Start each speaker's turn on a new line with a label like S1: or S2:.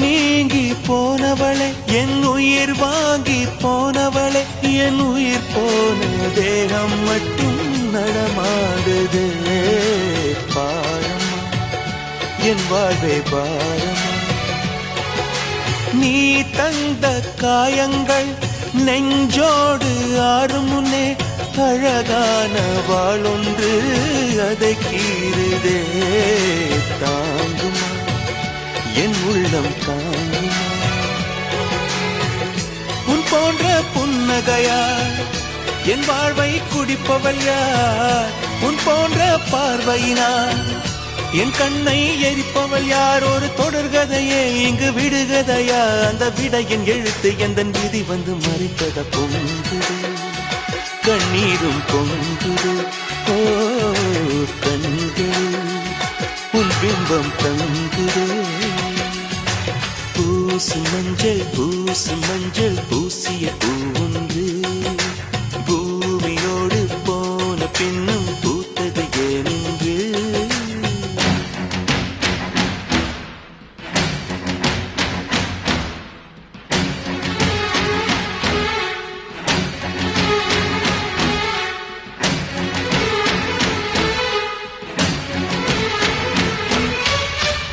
S1: நீங்கி போனவளே என் உயிர் வாங்கி போனவளே என் உயிர் போன தேகம் மட்டும் நடமாடுது பாரமா என் வாழ்வே பாரமா நீ தந்த காயங்கள் நெஞ்சோடு ஆறும் முன்னே அழகான வாளொன்று அதை கீறுதே தாங்குமா என் உள்ளம் தாங்குமா உன் போன்ற புன்னகையார் என் வாழ்வை குடிப்பவள் யார் உன் போன்ற பார்வையினார் என் கண்ணை எரிப்பவள் யார் ஒரு தொடர்கதையே இங்கு விடுகதையா அந்த விடையின் எழுத்து எந்த விதி வந்து மறைத்தத பொங்குது கண்ணீரும் பொங்குது ஓ கண்கள் உன் பிம்பம் தங்குது பூசு மஞ்சள் பூசிய பூ